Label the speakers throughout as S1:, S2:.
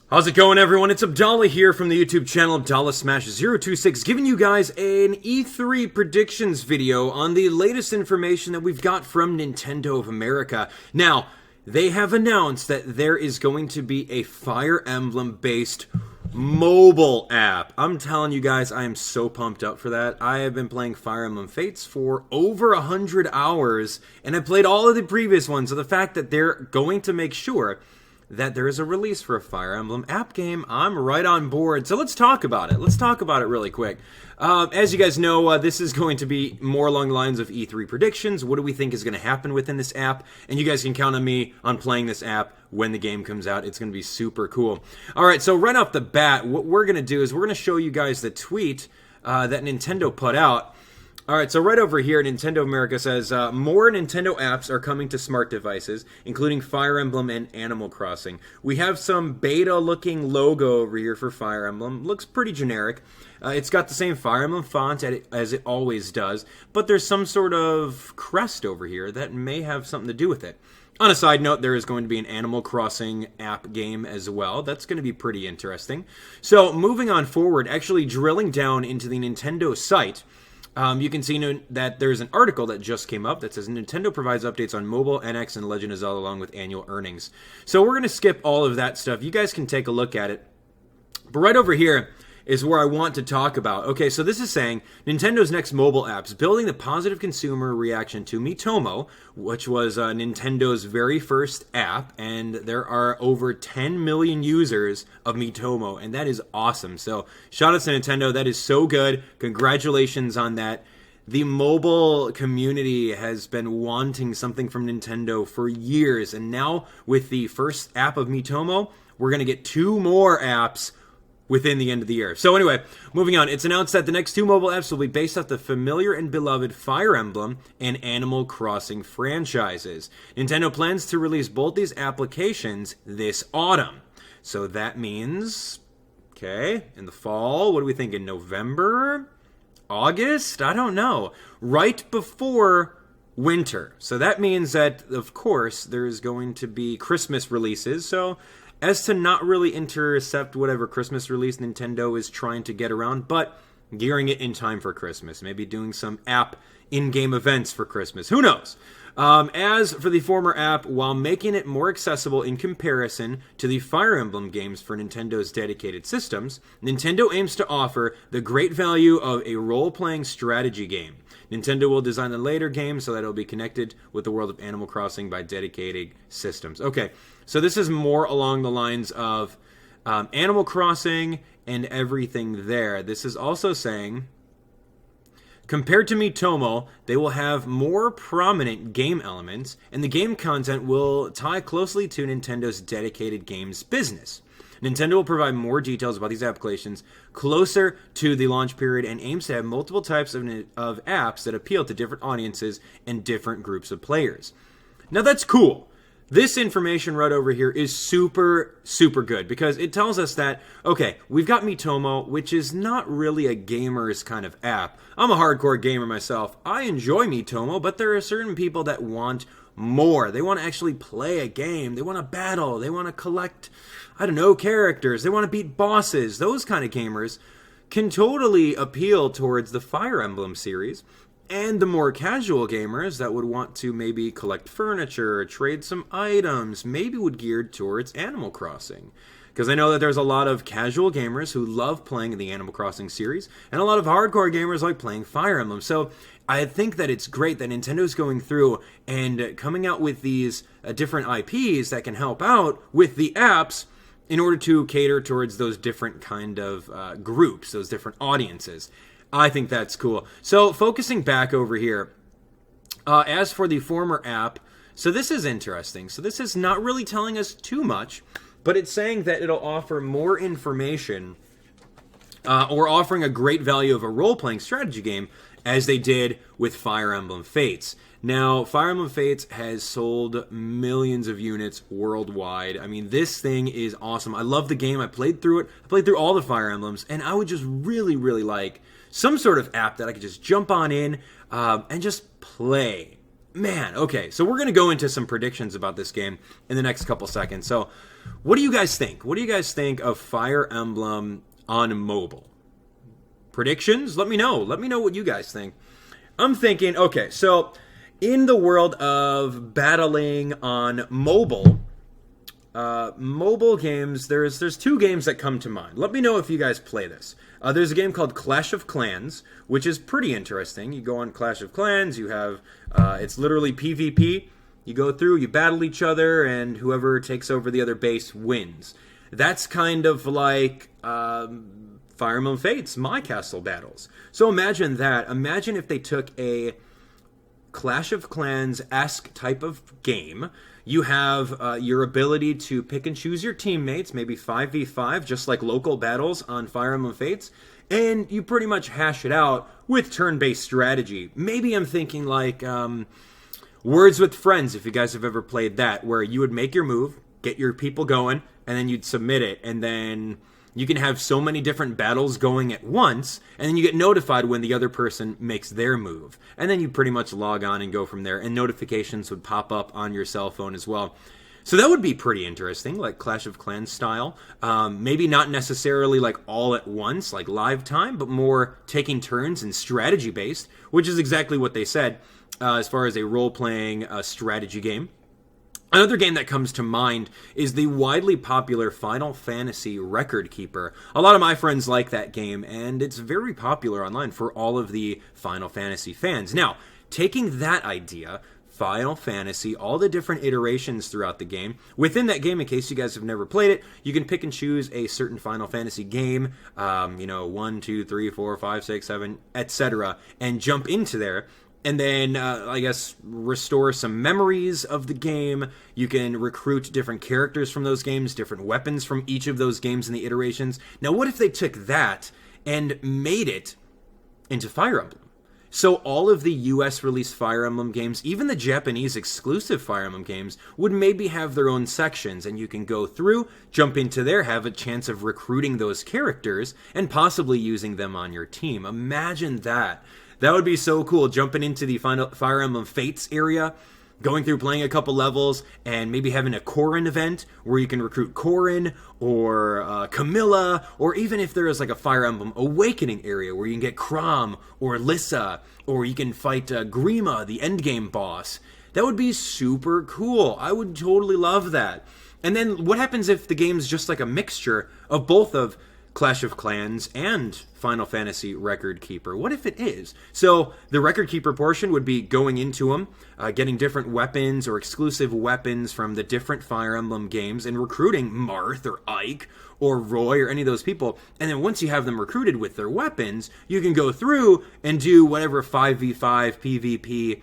S1: How's it going, everyone? It's Abdallah here from the YouTube channel Abdallah Smash 026, giving you guys an E3 predictions video on the latest information that we've got from Nintendo of America. Now, they have announced that there is going to be a Fire Emblem-based mobile app. I'm telling you guys, I am so pumped up for that. I have been playing Fire Emblem Fates for over 100 hours, and I played all of the previous ones, so the fact that they're going to make sure that there is a release for a Fire Emblem app game, I'm right on board. So let's talk about it. Let's talk about it really quick. As you guys know, this is going to be more along the lines of E3 predictions. What do we think is going to happen within this app? And you guys can count on me on playing this app when the game comes out. It's going to be super cool. All right, so right off the bat, what we're going to do is we're going to show you guys the tweet that Nintendo put out. Alright, so right over here, Nintendo America says, more Nintendo apps are coming to smart devices, including Fire Emblem and Animal Crossing. We have some beta-looking logo over here for Fire Emblem. Looks pretty generic. It's got the same Fire Emblem font as it always does, but there's some sort of crest over here that may have something to do with it. On a side note, there is going to be an Animal Crossing app game as well. That's going to be pretty interesting. So, moving on forward, actually drilling down into the Nintendo site, you can see that there's an article that just came up that says Nintendo provides updates on mobile, NX, and Legend of Zelda along with annual earnings. So we're going to skip all of that stuff. You guys can take a look at it. But right over here is where I want to talk about. Okay, so this is saying Nintendo's next mobile apps, building the positive consumer reaction to Miitomo, which was Nintendo's very first app, and there are over 10 million users of Miitomo, and that is awesome. So shout out to Nintendo, that is so good. Congratulations on that. The mobile community has been wanting something from Nintendo for years, and now with the first app of Miitomo, we're going to get 2 more apps within the end of the year. So anyway, moving on. It's announced that the next 2 mobile apps will be based off the familiar and beloved Fire Emblem and Animal Crossing franchises. Nintendo plans to release both these applications this autumn. So that means, okay, in the fall, what do we think, in November? August? I don't know. Right before winter. So that means that, of course, there's going to be Christmas releases. So as to not really intercept whatever Christmas release Nintendo is trying to get around, but gearing it in time for Christmas. Maybe doing some app in-game events for Christmas. Who knows? As for the former app, while making it more accessible in comparison to the Fire Emblem games for Nintendo's dedicated systems, Nintendo aims to offer the great value of a role-playing strategy game. Nintendo will design the later game so that it will be connected with the world of Animal Crossing by dedicated systems. Okay, so this is more along the lines of Animal Crossing and everything there. This is also saying, compared to Miitomo, they will have more prominent game elements, and the game content will tie closely to Nintendo's dedicated games business. Nintendo will provide more details about these applications closer to the launch period and aims to have multiple types of apps that appeal to different audiences and different groups of players. Now that's cool. This information right over here is super, super good because it tells us that, okay, we've got Miitomo, which is not really a gamer's kind of app. I'm a hardcore gamer myself. I enjoy Miitomo, but there are certain people that want more. They want to actually play a game. They want to battle. They want to collect, I don't know, characters. They want to beat bosses. Those kind of gamers can totally appeal towards the Fire Emblem series. And the more casual gamers that would want to maybe collect furniture, trade some items, maybe would gear towards Animal Crossing. Because I know that there's a lot of casual gamers who love playing the Animal Crossing series, and a lot of hardcore gamers like playing Fire Emblem. So I think that it's great that Nintendo's going through and coming out with these different IPs that can help out with the apps in order to cater towards those different kind of groups, those different audiences. I think that's cool. So focusing back over here, as for the former app, so this is interesting. So this is not really telling us too much, but it's saying that it'll offer more information or offering a great value of a role-playing strategy game as they did with Fire Emblem Fates. Now, Fire Emblem Fates has sold millions of units worldwide. I mean, this thing is awesome. I love the game. I played through it. I played through all the Fire Emblems, and I would just really, really like some sort of app that I could just jump on in and just play. man, okay, so we're going to go into some predictions about this game in the next couple seconds. So, what do you guys think? What do you guys think of Fire Emblem on mobile? Predictions? Let me know. Let me know what you guys think. I'm thinking, okay, so in the world of battling on mobile games, there's two games that come to mind. Let me know if you guys play this. There's a game called Clash of Clans, which is pretty interesting. You go on Clash of Clans, you have, it's literally PvP. You go through, you battle each other, and whoever takes over the other base wins. That's kind of like Fire Emblem Fates, My Castle battles. So imagine that. Imagine if they took a Clash of Clans-esque type of game. You have your ability to pick and choose your teammates, maybe 5v5, just like local battles on Fire Emblem Fates, and you pretty much hash it out with turn-based strategy. Maybe I'm thinking like Words with Friends, if you guys have ever played that, where you would make your move, get your people going, and then you'd submit it, and then you can have so many different battles going at once, and then you get notified when the other person makes their move. And then you pretty much log on and go from there, and notifications would pop up on your cell phone as well. So that would be pretty interesting, like Clash of Clans style. Maybe not necessarily like all at once, like live time, but more taking turns and strategy-based, which is exactly what they said as far as a role-playing strategy game. Another game that comes to mind is the widely popular Final Fantasy Record Keeper. A lot of my friends like that game, and it's very popular online for all of the Final Fantasy fans. Now, taking that idea, Final Fantasy, all the different iterations throughout the game, within that game, in case you guys have never played it, you can pick and choose a certain Final Fantasy game, 1, 2, 3, 4, 5, 6, 7, etc., and jump into there. And then, I guess, restore some memories of the game. You can recruit different characters from those games, different weapons from each of those games in the iterations. Now, what if they took that and made it into Fire Emblem? So all of the US released Fire Emblem games, even the Japanese exclusive Fire Emblem games, would maybe have their own sections, and you can go through, jump into there, have a chance of recruiting those characters, and possibly using them on your team. Imagine that. That would be so cool, jumping into the Fire Emblem Fates area, going through playing a couple levels, and maybe having a Corrin event where you can recruit Corrin or Camilla, or even if there is like a Fire Emblem Awakening area where you can get Chrom or Lissa, or you can fight Grima, the endgame boss. That would be super cool. I would totally love that. And then what happens if the game's just like a mixture of both of Clash of Clans and Final Fantasy Record Keeper? What if it is? So the Record Keeper portion would be going into them, getting different weapons or exclusive weapons from the different Fire Emblem games, and recruiting Marth or Ike or Roy or any of those people. And then once you have them recruited with their weapons, you can go through and do whatever 5v5 PvP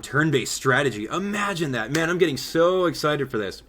S1: turn-based strategy. Imagine that. Man, I'm getting so excited for this.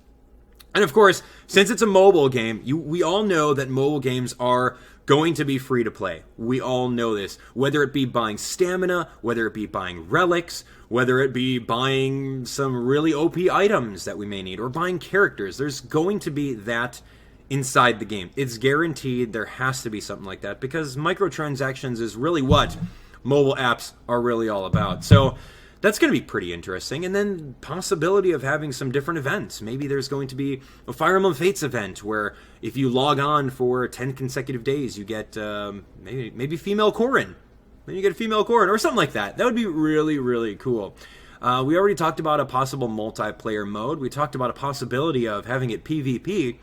S1: And of course, since it's a mobile game, we all know that mobile games are going to be free to play. We all know this. Whether it be buying stamina, whether it be buying relics, whether it be buying some really OP items that we may need, or buying characters, there's going to be that inside the game. It's guaranteed there has to be something like that, because microtransactions is really what mobile apps are really all about. So that's going to be pretty interesting. And then possibility of having some different events. Maybe there's going to be a Fire Emblem Fates event where if you log on for 10 consecutive days, you get maybe female Corrin. Then you get a female Corrin or something like that. That would be really, really cool. We already talked about a possible multiplayer mode. We talked about a possibility of having it PvP.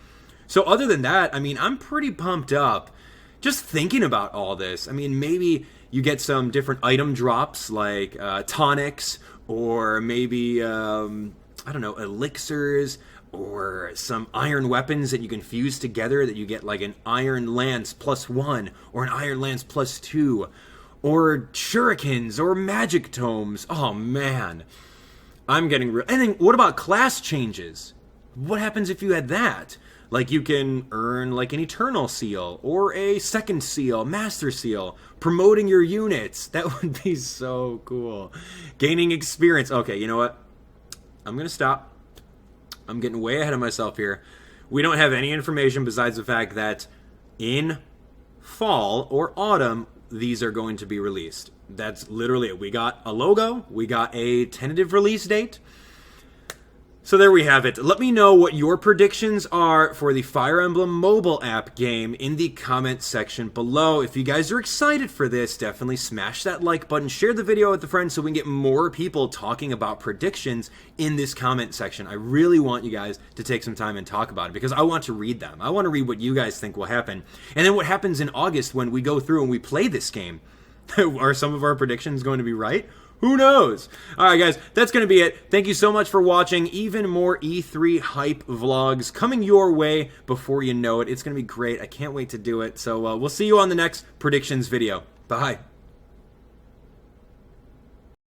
S1: So other than that, I mean, I'm pretty pumped up just thinking about all this. I mean, maybe you get some different item drops like tonics, or maybe, elixirs, or some iron weapons that you can fuse together that you get like an Iron Lance +1 or an Iron Lance +2, or shurikens or magic tomes. Oh man, I'm getting real. And then what about class changes? What happens if you had that? Like you can earn like an Eternal Seal or a Second Seal, Master Seal, promoting your units. That would be so cool. Gaining experience. Okay, you know what? I'm going to stop. I'm getting way ahead of myself here. We don't have any information besides the fact that in fall or autumn, these are going to be released. That's literally it. We got a logo, we got a tentative release date. So there we have it. Let me know what your predictions are for the Fire Emblem mobile app game in the comment section below. If you guys are excited for this, definitely smash that like button, share the video with a friend so we can get more people talking about predictions in this comment section. I really want you guys to take some time and talk about it because I want to read them. I want to read what you guys think will happen. And then what happens in August when we go through and we play this game. Are some of our predictions going to be right? Who knows? Alright guys, that's going to be it. Thank you so much for watching. Even more E3 hype vlogs coming your way before you know it. It's going to be great. I can't wait to do it. So we'll see you on the next predictions video. Bye.